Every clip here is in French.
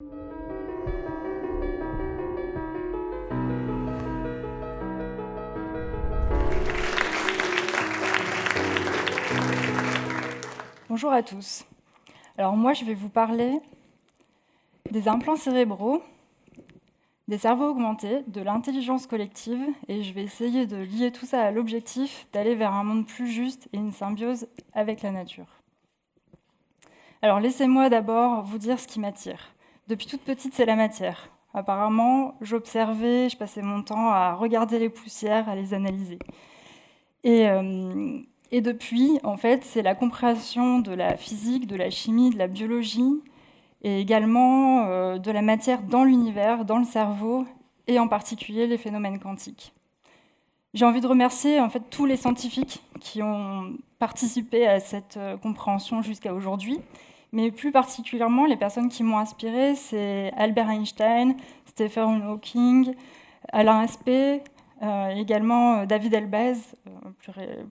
Bonjour à tous. Alors moi, je vais vous parler des implants cérébraux, des cerveaux augmentés, de l'intelligence collective, et je vais essayer de lier tout ça à l'objectif d'aller vers un monde plus juste et une symbiose avec la nature. Alors laissez-moi d'abord vous dire ce qui m'attire. Depuis toute petite, c'est la matière. Apparemment, j'observais, je passais mon temps à regarder les poussières, à les analyser. Et depuis, en fait, c'est la compréhension de la physique, de la chimie, de la biologie, et également de la matière dans l'univers, dans le cerveau, et en particulier les phénomènes quantiques. J'ai envie de remercier en fait tous les scientifiques qui ont participé à cette compréhension jusqu'à aujourd'hui, mais plus particulièrement les personnes qui m'ont inspirée, c'est Albert Einstein, Stephen Hawking, Alain Aspect, également David Elbaz,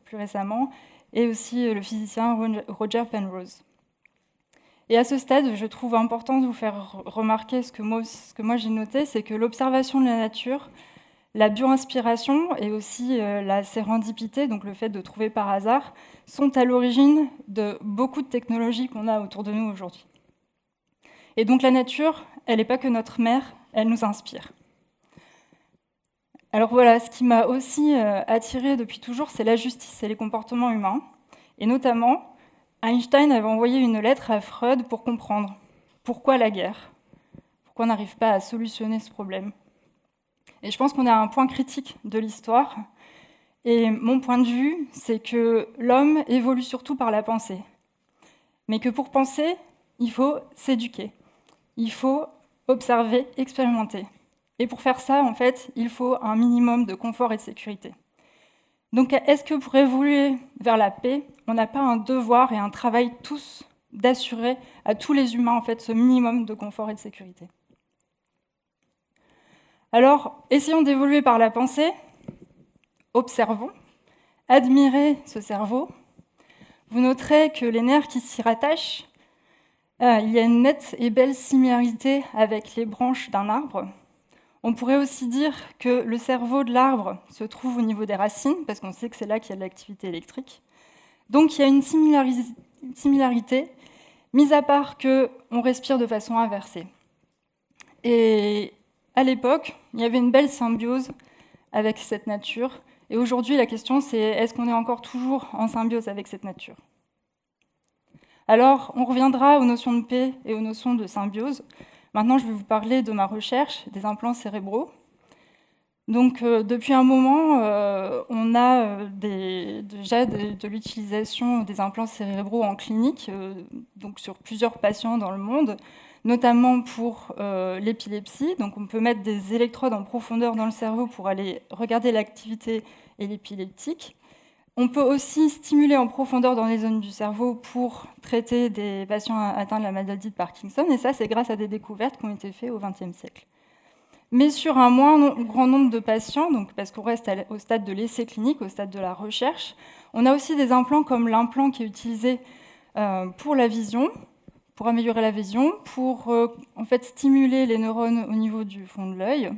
plus récemment, et aussi le physicien Roger Penrose. Et à ce stade, je trouve important de vous faire remarquer ce que moi j'ai noté, c'est que l'observation de la nature, la bio-inspiration et aussi la sérendipité, donc le fait de trouver par hasard, sont à l'origine de beaucoup de technologies qu'on a autour de nous aujourd'hui. Et donc la nature, elle n'est pas que notre mère, elle nous inspire. Alors voilà, ce qui m'a aussi attirée depuis toujours, c'est la justice et les comportements humains. Et notamment, Einstein avait envoyé une lettre à Freud pour comprendre pourquoi la guerre, pourquoi on n'arrive pas à solutionner ce problème. Et je pense qu'on est à un point critique de l'histoire. Et mon point de vue, c'est que l'homme évolue surtout par la pensée. Mais que pour penser, il faut s'éduquer. Il faut observer, expérimenter. Et pour faire ça, en fait, il faut un minimum de confort et de sécurité. Donc, est-ce que pour évoluer vers la paix, on n'a pas un devoir et un travail tous d'assurer à tous les humains, en fait, ce minimum de confort et de sécurité? Alors, essayons d'évoluer par la pensée, observons, admirez ce cerveau. Vous noterez que les nerfs qui s'y rattachent, il y a une nette et belle similarité avec les branches d'un arbre. On pourrait aussi dire que le cerveau de l'arbre se trouve au niveau des racines, parce qu'on sait que c'est là qu'il y a de l'activité électrique. Donc il y a une similarité, mis à part qu'on respire de façon inversée. Et à l'époque, il y avait une belle symbiose avec cette nature. Et aujourd'hui, la question, c'est est-ce qu'on est encore toujours en symbiose avec cette nature? Alors, on reviendra aux notions de paix et aux notions de symbiose. Maintenant, je vais vous parler de ma recherche des implants cérébraux. Donc, depuis un moment, on a déjà de l'utilisation des implants cérébraux en clinique, donc sur plusieurs patients dans le monde, notamment pour l'épilepsie. Donc, on peut mettre des électrodes en profondeur dans le cerveau pour aller regarder l'activité et l'épileptique. On peut aussi stimuler en profondeur dans les zones du cerveau pour traiter des patients atteints de la maladie de Parkinson, et ça, c'est grâce à des découvertes qui ont été faites au XXe siècle. Mais sur un moins grand nombre de patients, donc parce qu'on reste au stade de l'essai clinique, au stade de la recherche, on a aussi des implants comme l'implant qui est utilisé pour la vision, pour améliorer la vision, pour en fait stimuler les neurones au niveau du fond de l'œil.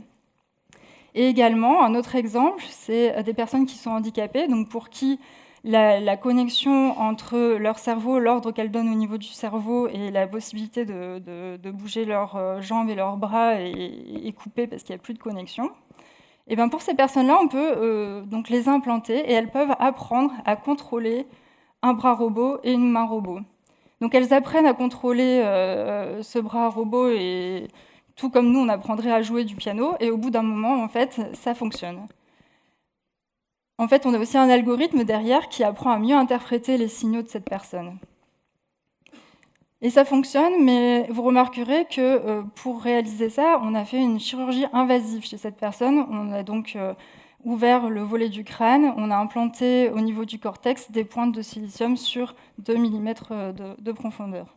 Et également, un autre exemple, c'est des personnes qui sont handicapées, donc pour qui la connexion entre leur cerveau, l'ordre qu'elle donne au niveau du cerveau et la possibilité de bouger leurs jambes et leurs bras est coupée parce qu'il n'y a plus de connexion. Et bien pour ces personnes-là, on peut donc les implanter et elles peuvent apprendre à contrôler un bras robot et une main robot. Donc elles apprennent à contrôler ce bras robot et tout comme nous, on apprendrait à jouer du piano, et au bout d'un moment, en fait, ça fonctionne. En fait, on a aussi un algorithme derrière qui apprend à mieux interpréter les signaux de cette personne. Et ça fonctionne, mais vous remarquerez que pour réaliser ça, on a fait une chirurgie invasive chez cette personne. On a donc ouvert le volet du crâne, on a implanté au niveau du cortex des pointes de silicium sur 2 mm de profondeur.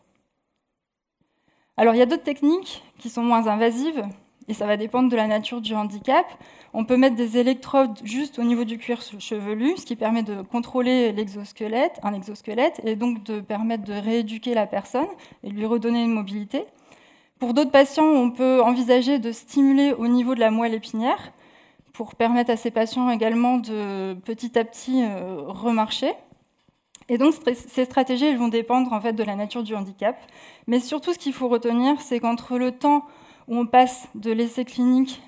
Alors, il y a d'autres techniques qui sont moins invasives, et ça va dépendre de la nature du handicap. On peut mettre des électrodes juste au niveau du cuir chevelu, ce qui permet de contrôler un exosquelette, et donc de permettre de rééduquer la personne et de lui redonner une mobilité. Pour d'autres patients, on peut envisager de stimuler au niveau de la moelle épinière pour permettre à ces patients également de petit à petit remarcher. Et donc, ces stratégies elles vont dépendre en fait, de la nature du handicap. Mais surtout, ce qu'il faut retenir, c'est qu'entre le temps où on passe de l'essai clinique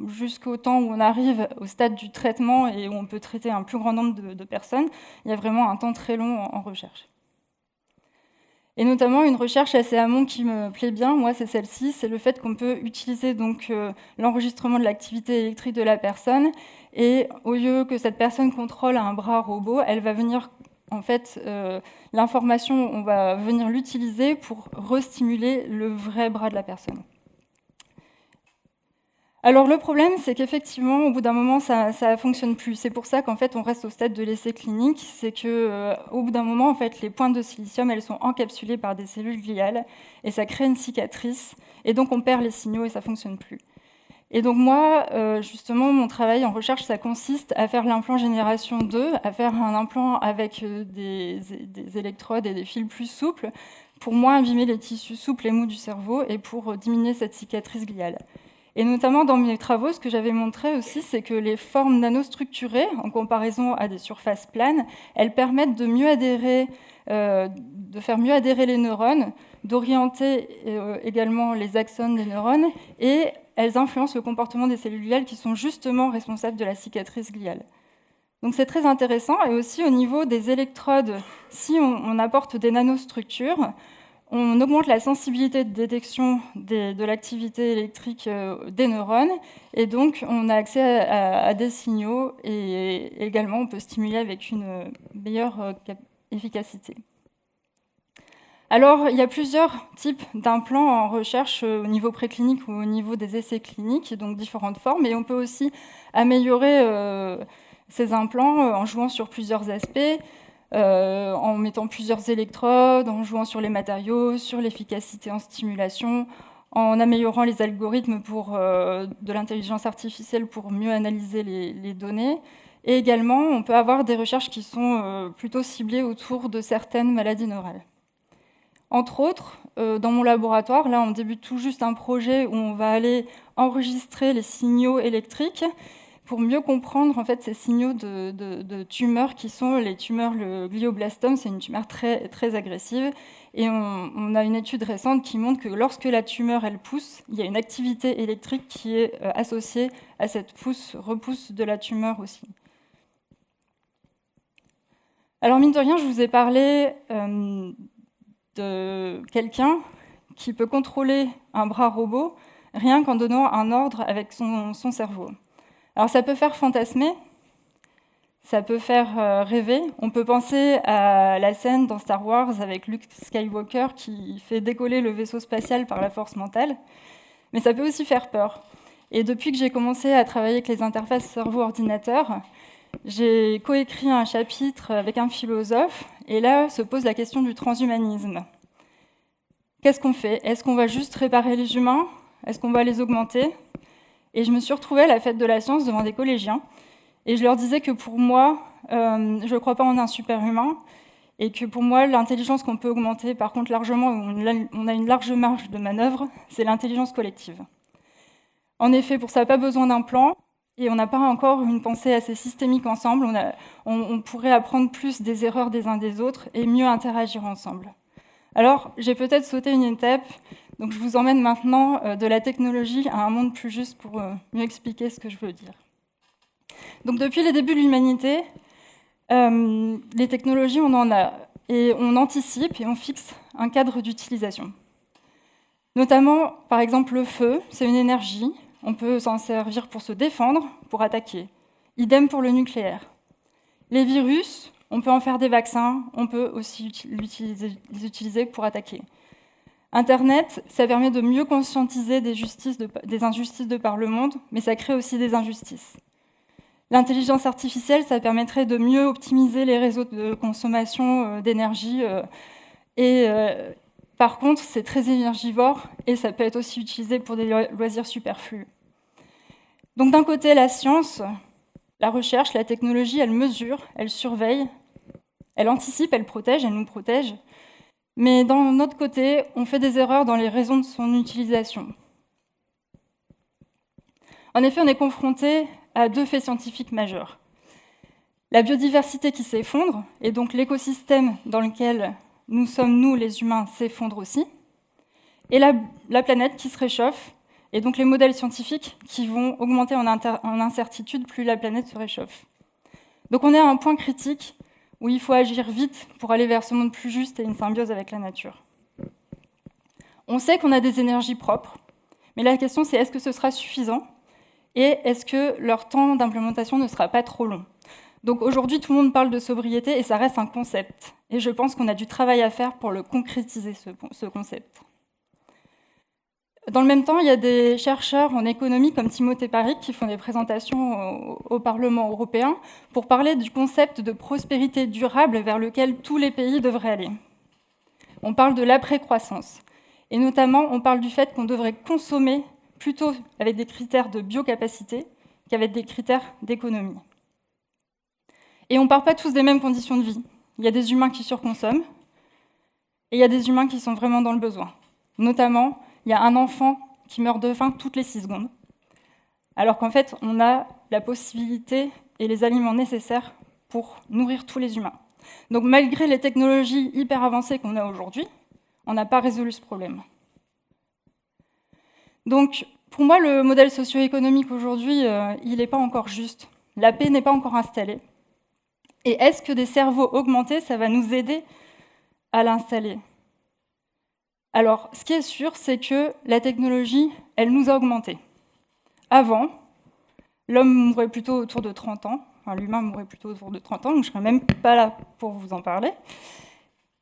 jusqu'au temps où on arrive au stade du traitement et où on peut traiter un plus grand nombre de personnes, il y a vraiment un temps très long en recherche. Et notamment, une recherche assez amont qui me plaît bien, moi, c'est celle-ci, c'est le fait qu'on peut utiliser donc l'enregistrement de l'activité électrique de la personne, et au lieu que cette personne contrôle un bras robot, elle va venir, en fait, l'information, on va venir l'utiliser pour restimuler le vrai bras de la personne. Alors le problème, c'est qu'effectivement, au bout d'un moment, ça ne fonctionne plus. C'est pour ça qu'en fait, on reste au stade de l'essai clinique. C'est qu'au bout d'un moment, en fait, les pointes de silicium, elles sont encapsulées par des cellules gliales et ça crée une cicatrice. Et donc, on perd les signaux et ça ne fonctionne plus. Et donc moi, justement, mon travail en recherche, ça consiste à faire l'implant génération 2, à faire un implant avec des électrodes et des fils plus souples pour moins abîmer les tissus souples et mous du cerveau et pour diminuer cette cicatrice gliale. Et notamment dans mes travaux, ce que j'avais montré aussi, c'est que les formes nanostructurées, en comparaison à des surfaces planes, elles permettent de mieux adhérer, de faire mieux adhérer les neurones, d'orienter également les axones des neurones, et elles influencent le comportement des cellules gliales qui sont justement responsables de la cicatrice gliale. Donc c'est très intéressant. Et aussi au niveau des électrodes, si on apporte des nanostructures, on augmente la sensibilité de détection de l'activité électrique des neurones, et donc on a accès à des signaux, et également on peut stimuler avec une meilleure efficacité. Alors, il y a plusieurs types d'implants en recherche au niveau préclinique ou au niveau des essais cliniques, donc différentes formes, et on peut aussi améliorer ces implants en jouant sur plusieurs aspects, en mettant plusieurs électrodes, en jouant sur les matériaux, sur l'efficacité en stimulation, en améliorant les algorithmes de l'intelligence artificielle pour mieux analyser les données. Et également, on peut avoir des recherches qui sont plutôt ciblées autour de certaines maladies neurales. Entre autres, dans mon laboratoire, là, on débute tout juste un projet où on va aller enregistrer les signaux électriques pour mieux comprendre en fait, ces signaux de tumeurs qui sont les tumeurs, le glioblastome, c'est une tumeur très, très agressive. Et on a une étude récente qui montre que lorsque la tumeur elle pousse, il y a une activité électrique qui est associée à cette repousse de la tumeur aussi. Alors mine de rien, je vous ai parlé de quelqu'un qui peut contrôler un bras robot rien qu'en donnant un ordre avec son cerveau. Alors ça peut faire fantasmer, ça peut faire rêver. On peut penser à la scène dans Star Wars avec Luke Skywalker qui fait décoller le vaisseau spatial par la force mentale, mais ça peut aussi faire peur. Et depuis que j'ai commencé à travailler avec les interfaces cerveau-ordinateur, j'ai coécrit un chapitre avec un philosophe, et là se pose la question du transhumanisme. Qu'est-ce qu'on fait? Est-ce qu'on va juste réparer les humains? Est-ce qu'on va les augmenter? Et je me suis retrouvée à la fête de la science devant des collégiens, et je leur disais que pour moi, je ne crois pas en un super-humain, et que pour moi, l'intelligence qu'on peut augmenter, par contre largement, on a une large marge de manœuvre, c'est l'intelligence collective. En effet, pour ça, pas besoin d'un plan, et on n'a pas encore une pensée assez systémique ensemble. On pourrait apprendre plus des erreurs des uns des autres et mieux interagir ensemble. Alors, j'ai peut-être sauté une étape, donc je vous emmène maintenant de la technologie à un monde plus juste pour mieux expliquer ce que je veux dire. Donc, depuis les débuts de l'humanité, les technologies, on en a, et on anticipe et on fixe un cadre d'utilisation. Notamment, par exemple, le feu, c'est une énergie. On peut s'en servir pour se défendre, pour attaquer. Idem pour le nucléaire. Les virus, on peut en faire des vaccins, on peut aussi les utiliser pour attaquer. Internet, ça permet de mieux conscientiser des injustices de par le monde, mais ça crée aussi des injustices. L'intelligence artificielle, ça permettrait de mieux optimiser les réseaux de consommation d'énergie. Par contre, c'est très énergivore et ça peut être aussi utilisé pour des loisirs superflus. Donc d'un côté, la science, la recherche, la technologie, elle mesure, elle surveille, elle anticipe, elle protège, elle nous protège. Mais d'un autre côté, on fait des erreurs dans les raisons de son utilisation. En effet, on est confronté à deux faits scientifiques majeurs. La biodiversité qui s'effondre, et donc l'écosystème dans lequel nous sommes, nous les humains, s'effondre aussi, et la planète qui se réchauffe, et donc les modèles scientifiques qui vont augmenter en incertitude plus la planète se réchauffe. Donc on est à un point critique où il faut agir vite pour aller vers ce monde plus juste et une symbiose avec la nature. On sait qu'on a des énergies propres, mais la question c'est est-ce que ce sera suffisant et est-ce que leur temps d'implémentation ne sera pas trop long? Donc aujourd'hui, tout le monde parle de sobriété et ça reste un concept. Et je pense qu'on a du travail à faire pour le concrétiser, ce concept. Dans le même temps, il y a des chercheurs en économie comme Timothée Parikh qui font des présentations au Parlement européen pour parler du concept de prospérité durable vers lequel tous les pays devraient aller. On parle de l'après-croissance. Et notamment, on parle du fait qu'on devrait consommer plutôt avec des critères de biocapacité qu'avec des critères d'économie. Et on ne part pas tous des mêmes conditions de vie. Il y a des humains qui surconsomment et il y a des humains qui sont vraiment dans le besoin. Notamment, il y a un enfant qui meurt de faim toutes les 6 secondes, alors qu'en fait, on a la possibilité et les aliments nécessaires pour nourrir tous les humains. Donc malgré les technologies hyper avancées qu'on a aujourd'hui, on n'a pas résolu ce problème. Donc pour moi, le modèle socio-économique aujourd'hui, il n'est pas encore juste. La paix n'est pas encore installée. Et est-ce que des cerveaux augmentés, ça va nous aider à l'installer? Alors, ce qui est sûr, c'est que la technologie, elle nous a augmentés. Avant, l'homme mourait plutôt autour de 30 ans, enfin, l'humain mourait plutôt autour de 30 ans, donc je ne serais même pas là pour vous en parler.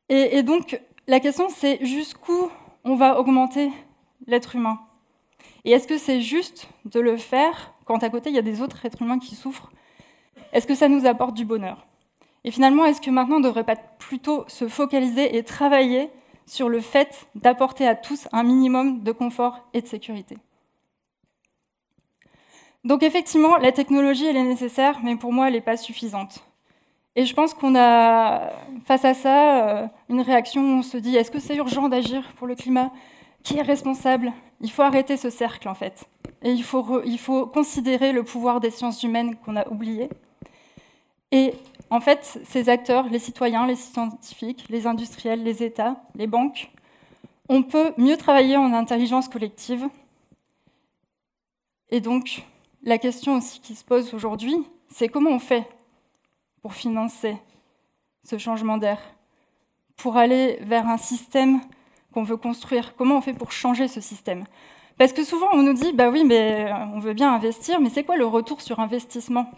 Et donc, la question, c'est jusqu'où on va augmenter l'être humain? Et est-ce que c'est juste de le faire quand à côté, il y a des autres êtres humains qui souffrent? Est-ce que ça nous apporte du bonheur? Et finalement, est-ce que maintenant, on ne devrait pas plutôt se focaliser et travailler sur le fait d'apporter à tous un minimum de confort et de sécurité? Donc effectivement, la technologie, elle est nécessaire, mais pour moi, elle n'est pas suffisante. Et je pense qu'on a, face à ça, une réaction où on se dit, est-ce que c'est urgent d'agir pour le climat? Qui est responsable? Il faut arrêter ce cercle, en fait. Et il faut considérer le pouvoir des sciences humaines qu'on a oublié. Et en fait, ces acteurs, les citoyens, les scientifiques, les industriels, les États, les banques, on peut mieux travailler en intelligence collective. Et donc, la question aussi qui se pose aujourd'hui, c'est comment on fait pour financer ce changement d'air, pour aller vers un système qu'on veut construire? Comment on fait pour changer ce système? Parce que souvent, on nous dit, bah oui, mais on veut bien investir, mais c'est quoi le retour sur investissement?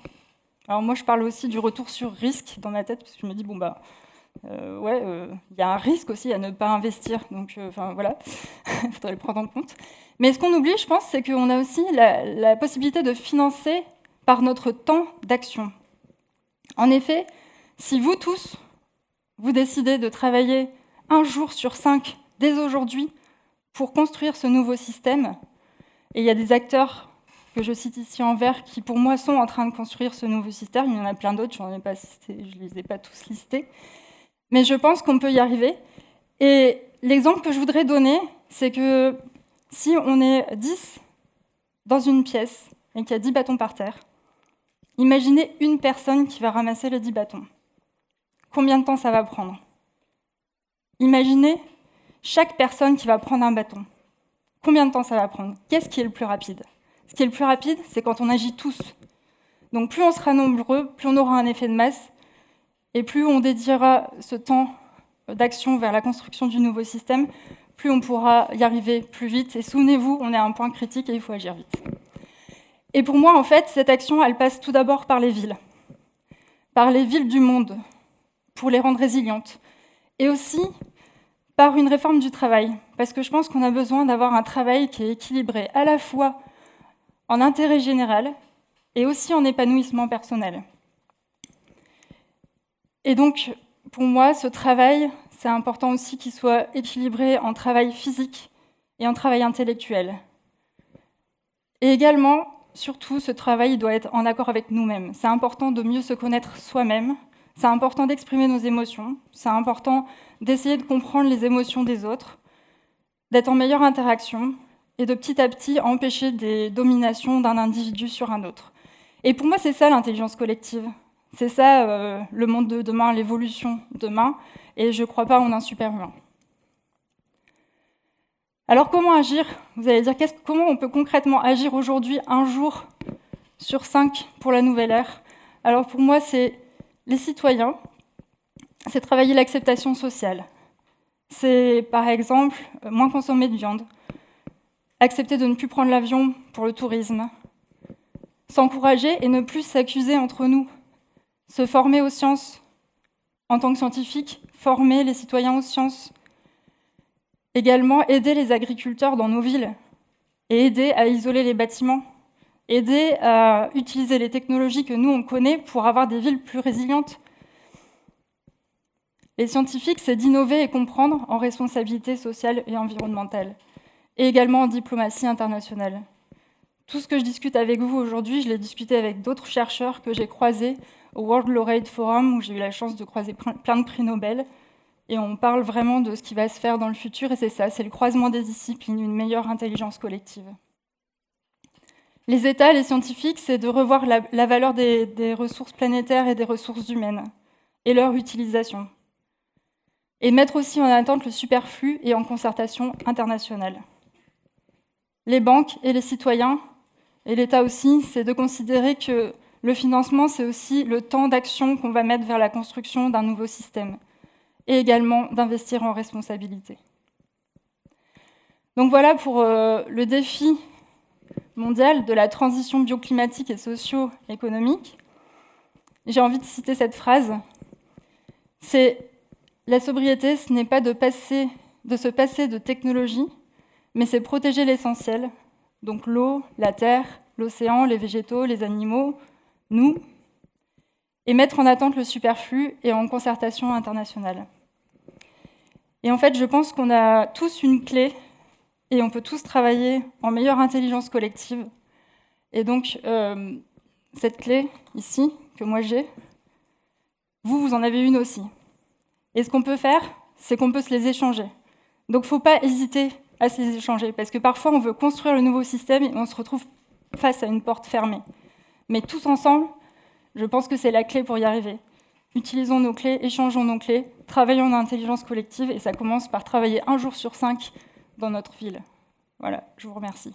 Alors moi, je parle aussi du retour sur risque dans ma tête, parce que je me dis, bon, bah, il y a un risque aussi à ne pas investir, donc voilà, il faudrait le prendre en compte. Mais ce qu'on oublie, je pense, c'est qu'on a aussi la possibilité de financer par notre temps d'action. En effet, si vous tous, vous décidez de travailler 1 jour sur 5 dès aujourd'hui pour construire ce nouveau système, et il y a des acteurs que je cite ici en vert, qui pour moi sont en train de construire ce nouveau système. Il y en a plein d'autres, je ne les ai pas tous listés. Mais je pense qu'on peut y arriver. Et l'exemple que je voudrais donner, c'est que si on est 10 dans une pièce et qu'il y a 10 bâtons par terre, imaginez une personne qui va ramasser les 10 bâtons. Combien de temps ça va prendre? Imaginez chaque personne qui va prendre un bâton. Combien de temps ça va prendre? Qu'est-ce qui est le plus rapide? Ce qui est le plus rapide, c'est quand on agit tous. Donc plus on sera nombreux, plus on aura un effet de masse, et plus on dédiera ce temps d'action vers la construction du nouveau système, plus on pourra y arriver plus vite. Et souvenez-vous, on est à un point critique et il faut agir vite. Et pour moi, en fait, cette action, elle passe tout d'abord par les villes du monde, pour les rendre résilientes, et aussi par une réforme du travail, parce que je pense qu'on a besoin d'avoir un travail qui est équilibré, à la fois en intérêt général et aussi en épanouissement personnel. Et donc, pour moi, ce travail, c'est important aussi qu'il soit équilibré en travail physique et en travail intellectuel. Et également, surtout, ce travail doit être en accord avec nous-mêmes. C'est important de mieux se connaître soi-même, C'est important d'exprimer nos émotions, c'est important d'essayer de comprendre les émotions des autres, d'être en meilleure interaction et de petit à petit empêcher des dominations d'un individu sur un autre. Et pour moi, c'est ça l'intelligence collective. C'est ça le monde de demain, l'évolution de demain, et je ne crois pas en un super-humain. Alors comment agir? Vous allez dire, comment on peut concrètement agir aujourd'hui, un jour sur 5 pour la nouvelle ère? Alors pour moi, c'est les citoyens, c'est travailler l'acceptation sociale. C'est par exemple moins consommer de viande, accepter de ne plus prendre l'avion pour le tourisme, s'encourager et ne plus s'accuser entre nous, se former aux sciences. En tant que scientifique, former les citoyens aux sciences. Également, aider les agriculteurs dans nos villes et aider à isoler les bâtiments. Aider à utiliser les technologies que nous, on connaît pour avoir des villes plus résilientes. Les scientifiques, c'est d'innover et comprendre en responsabilité sociale et environnementale. Et également en diplomatie internationale. Tout ce que je discute avec vous aujourd'hui, je l'ai discuté avec d'autres chercheurs que j'ai croisés au World Laureate Forum, où j'ai eu la chance de croiser plein de prix Nobel. Et on parle vraiment de ce qui va se faire dans le futur, et c'est ça, c'est le croisement des disciplines, une meilleure intelligence collective. Les États, les scientifiques, c'est de revoir la valeur des ressources planétaires et des ressources humaines, et leur utilisation. Et mettre aussi en attente le superflu et en concertation internationale. Les banques et les citoyens, et l'État aussi, c'est de considérer que le financement, c'est aussi le temps d'action qu'on va mettre vers la construction d'un nouveau système, et également d'investir en responsabilité. Donc voilà pour le défi mondial de la transition bioclimatique et socio-économique. J'ai envie de citer cette phrase. C'est « La sobriété, ce n'est pas de se passer de technologie, mais c'est protéger l'essentiel, donc l'eau, la terre, l'océan, les végétaux, les animaux, nous, et mettre en attente le superflu et en concertation internationale. » Et en fait, je pense qu'on a tous une clé et on peut tous travailler en meilleure intelligence collective. Et donc, cette clé, ici, que moi j'ai, vous en avez une aussi. Et ce qu'on peut faire, c'est qu'on peut se les échanger. Donc, il ne faut pas hésiter à se les échanger, parce que parfois, on veut construire le nouveau système et on se retrouve face à une porte fermée. Mais tous ensemble, je pense que c'est la clé pour y arriver. Utilisons nos clés, échangeons nos clés, travaillons en intelligence collective, et ça commence par travailler un jour sur 5 dans notre ville. Voilà, je vous remercie.